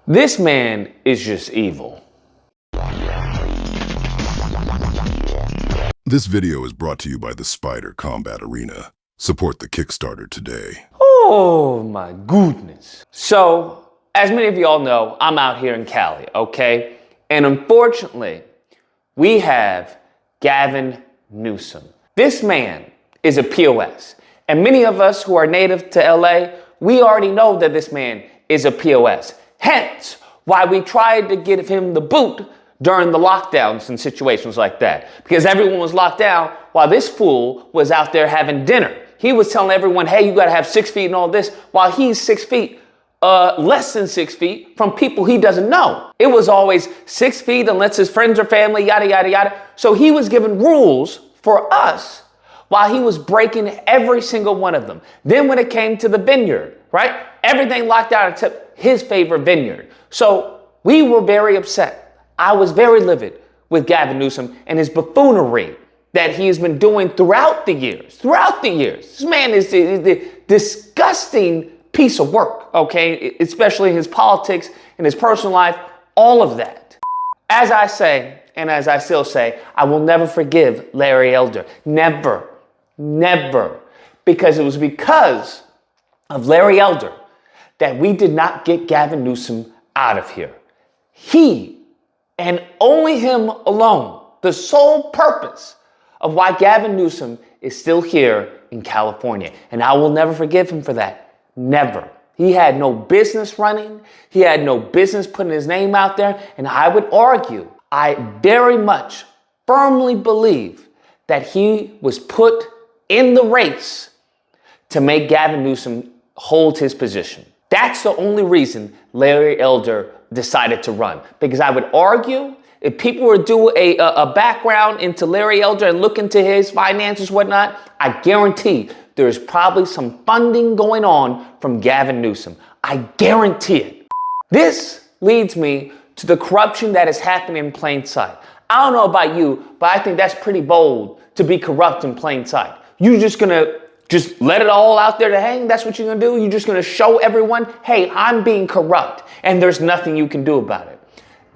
This man is just evil. This video is brought to you by the Spider Combat Arena. Support the Kickstarter today. Oh my goodness. So, as many of y'all know, I'm out here in Cali, okay? And unfortunately, we have Gavin Newsom. This man is a POS. And many of us who are native to LA, we already know that this man is a POS. Hence, why we tried to give him the boot during the lockdowns and situations like that. Because everyone was locked down while this fool was out there having dinner. He was telling everyone, hey, you gotta have 6 feet and all this, while he's 6 feet, less than 6 feet from people he doesn't know. It was always 6 feet unless his friends or family, yada, yada, yada. So he was given rules for us while he was breaking every single one of them. Then when it came to the vineyard, right? Everything locked out except his favorite vineyard. So we were very upset. I was very livid with Gavin Newsom and his buffoonery that he has been doing throughout the years. This man is a disgusting piece of work, okay? Especially his politics and his personal life, all of that. As I say, and as I still say, I will never forgive Larry Elder. Never. Because it was because of Larry Elder that we did not get Gavin Newsom out of here. He, and only him alone, the sole purpose of why Gavin Newsom is still here in California. And I will never forgive him for that. Never. He had no business running. He had no business putting his name out there. And I would argue, I very much firmly believe that he was put in the race to make Gavin Newsom hold his position. That's the only reason Larry Elder decided to run. Because I would argue, if people were to do a background into Larry Elder and look into his finances, whatnot, I guarantee there's probably some funding going on from Gavin Newsom. I guarantee it. This leads me to the corruption that is happening in plain sight. I don't know about you, but I think that's pretty bold to be corrupt in plain sight. You're just gonna just let it all out there to hang? That's what you're gonna do? You're just gonna show everyone, hey, I'm being corrupt, and there's nothing you can do about it.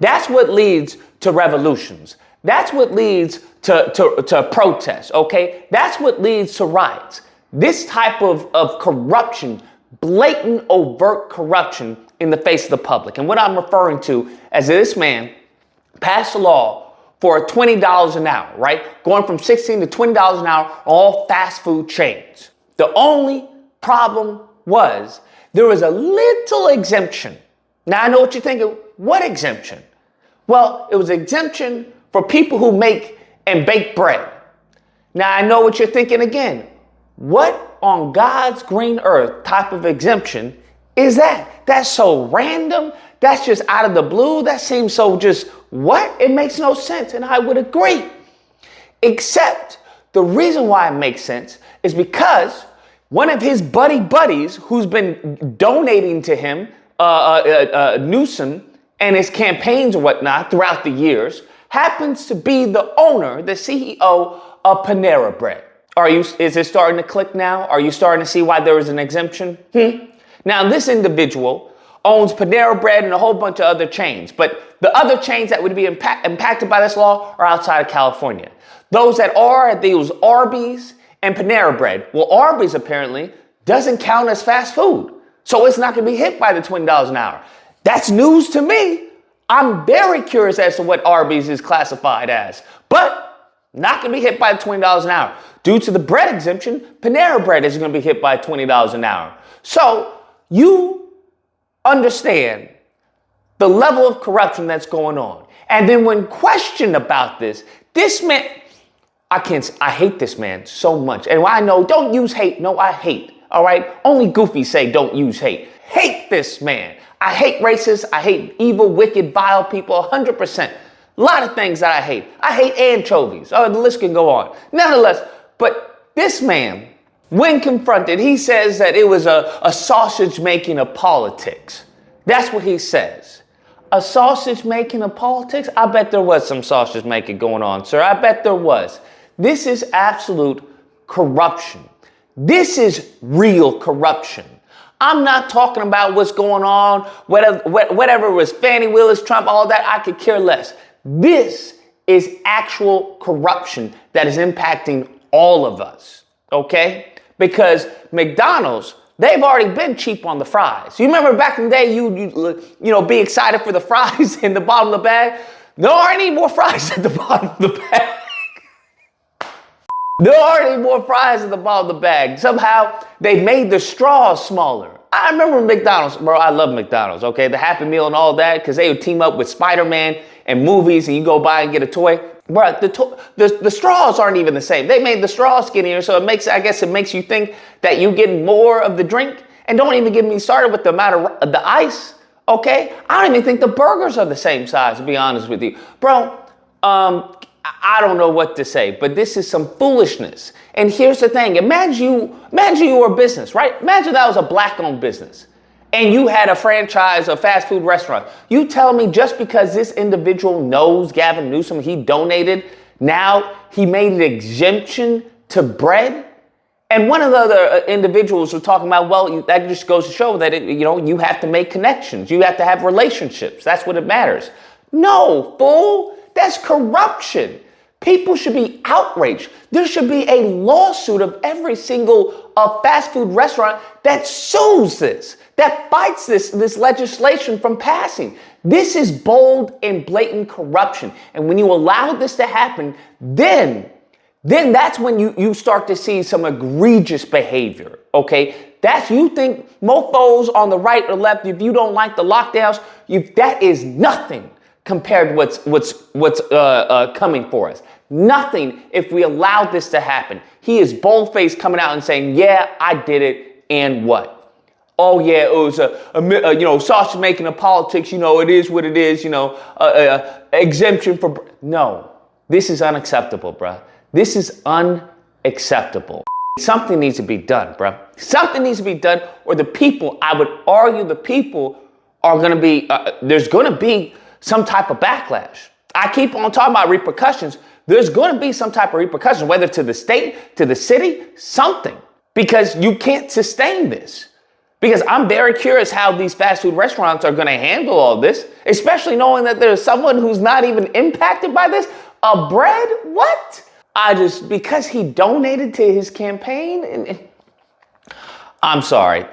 That's what leads to revolutions. That's what leads to protests, okay? That's what leads to riots. This type of corruption, blatant, overt corruption in the face of the public. And what I'm referring to as this man passed a law for $20 an hour, right? Going from $16 to $20 an hour, all fast food chains. The only problem was there was a little exemption. Now I know what you're thinking. What exemption? Well, it was exemption for people who make and bake bread. Now I know what you're thinking again. What on God's green earth type of exemption is that? That's so random. That's just out of the blue. That seems so just what? It makes no sense. And I would agree. Except the reason why it makes sense is because one of his buddies who's been donating to him, Newsom, and his campaigns and whatnot throughout the years, happens to be the owner, the CEO of Panera Bread. Is it starting to click now? Are you starting to see why there is an exemption? Now, this individual owns Panera Bread and a whole bunch of other chains, but the other chains that would be impacted by this law are outside of California. Those that are, those Arby's and Panera Bread. Well, Arby's apparently doesn't count as fast food, so it's not going to be hit by the $20 an hour. That's news to me. I'm very curious as to what Arby's is classified as, but not going to be hit by the $20 an hour. Due to the bread exemption, Panera Bread is going to be hit by $20 an hour. So you understand the level of corruption that's going on. And then when questioned about this man, I hate this man so much. And I know, don't use hate. No, I hate. All right. Only goofies say don't use hate. Hate this man. I hate racists. I hate evil, wicked, vile people 100%. A lot of things that I hate. I hate anchovies. Oh, the list can go on. Nonetheless, but this man, when confronted, he says that it was a sausage making of politics. That's what he says. A sausage making of politics? I bet there was some sausage making going on, sir. I bet there was. This is absolute corruption. This is real corruption. I'm not talking about what's going on, whatever was Fannie Willis, Trump, all that. I could care less. This is actual corruption that is impacting all of us, okay? Because McDonald's, they've already been cheap on the fries. You remember back in the day, you be excited for the fries in the bottom of the bag? There aren't any more fries at the bottom of the bag. There aren't any more fries at the bottom of the bag. Somehow, they made the straws smaller. I remember McDonald's, bro, I love McDonald's, okay? The Happy Meal and all that, because they would team up with Spider-Man and movies, and you go buy and get a toy. Bro, the straws aren't even the same. They made the straws skinnier, so I guess it makes you think that you get more of the drink. And don't even get me started with the amount of the ice, okay? I don't even think the burgers are the same size, to be honest with you. Bro, I don't know what to say, but this is some foolishness. And here's the thing. Imagine you were a business, right? Imagine that was a black-owned business and you had a franchise, a fast food restaurant. You tell me just because this individual knows Gavin Newsom, he donated, now he made an exemption to bread? And one of the other individuals was talking about, well, that just goes to show that, you have to make connections. You have to have relationships. That's what it matters. No, fool. That's corruption. People should be outraged. There should be a lawsuit of every single fast food restaurant that sues this, that fights this legislation from passing. This is bold and blatant corruption. And when you allow this to happen, then that's when you start to see some egregious behavior, okay? You think mofos on the right or left, if you don't like the lockdowns, that is nothing compared to what's coming for us. Nothing if we allowed this to happen. He is bold-faced coming out and saying, yeah, I did it, and what? Oh, yeah, it was sausage making of politics, it is what it is, exemption for... No, this is unacceptable, bruh. This is unacceptable. Something needs to be done, bruh. Something needs to be done, or the people, I would argue the people are going to be, there's going to be some type of backlash. I keep on talking about repercussions. There's going to be some type of repercussion, whether to the state, to the city, something, because you can't sustain this. Because I'm very curious how these fast food restaurants are going to handle all this, especially knowing that there's someone who's not even impacted by this. A bread? What? Because he donated to his campaign. I'm sorry.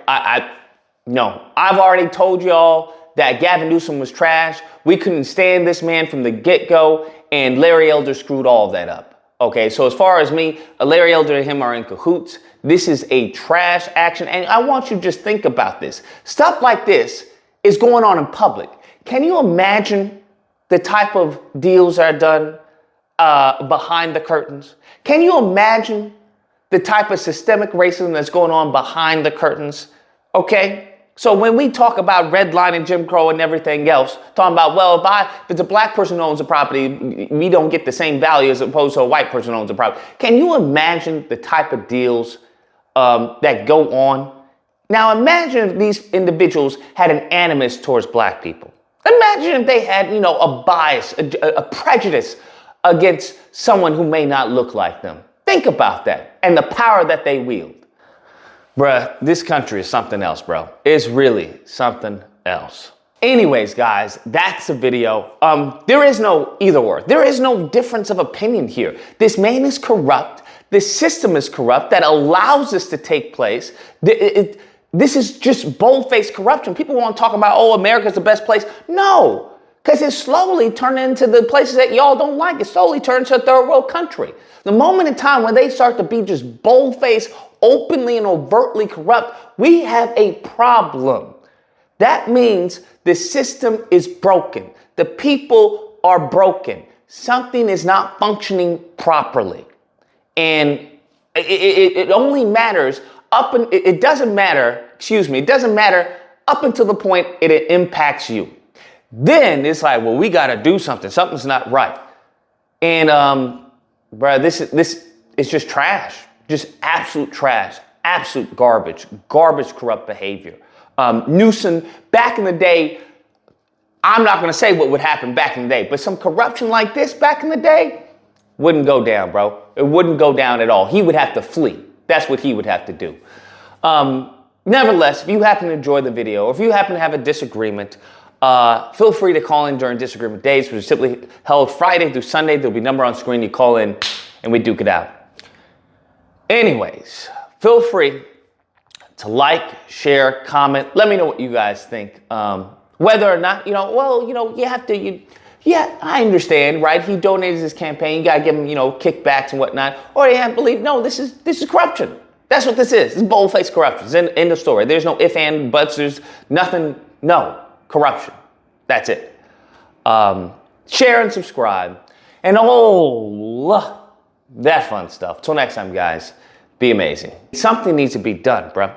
No, I've already told y'all that Gavin Newsom was trash. We couldn't stand this man from the get-go, and Larry Elder screwed all that up. Okay, so as far as me, Larry Elder and him are in cahoots. This is a trash action, and I want you to just think about this. Stuff like this is going on in public. Can you imagine the type of deals that are done behind the curtains? Can you imagine the type of systemic racism that's going on behind the curtains? Okay? So when we talk about redlining, Jim Crow, and everything else, talking about, well, if it's a black person who owns a property, we don't get the same value as opposed to a white person who owns a property. Can you imagine the type of deals that go on? Now imagine if these individuals had an animus towards black people. Imagine if they had, a bias, a prejudice against someone who may not look like them. Think about that and the power that they wield. Bruh, this country is something else, bro. It's really something else. Anyways, guys, that's the video. There is no either or. There is no difference of opinion here. This man is corrupt. This system is corrupt that allows this to take place. This is just bold-faced corruption. People want to talk about, America's the best place. No, because it's slowly turned into the places that y'all don't like. It slowly turns to a third world country. The moment in time when they start to be just bold-faced, openly and overtly corrupt, we have a problem. That means the system is broken. The people are broken. Something is not functioning properly. And it only matters it doesn't matter up until the point it impacts you. Then it's like, well, we got to do something. Something's not right. And, this is just trash. Just absolute trash, absolute garbage, corrupt behavior. Newsom, back in the day, I'm not going to say what would happen back in the day, but some corruption like this back in the day wouldn't go down, bro. It wouldn't go down at all. He would have to flee. That's what he would have to do. nevertheless, if you happen to enjoy the video, or if you happen to have a disagreement, feel free to call in during disagreement days, which is typically held Friday through Sunday. There'll be a number on screen. You call in and we duke it out. Anyways, feel free to like, share, comment. Let me know what you guys think. Whether or not, you have to, yeah, I understand, right? He donated his campaign. You got to give him, kickbacks and whatnot. Or you have to believe, no, this is corruption. That's what this is. This is bold-faced corruption. It's in the story. There's no ifs, ands, buts. There's nothing. No. Corruption. That's it. Share and subscribe. And all that fun stuff. Till next time, guys. Be amazing. Something needs to be done, bruh.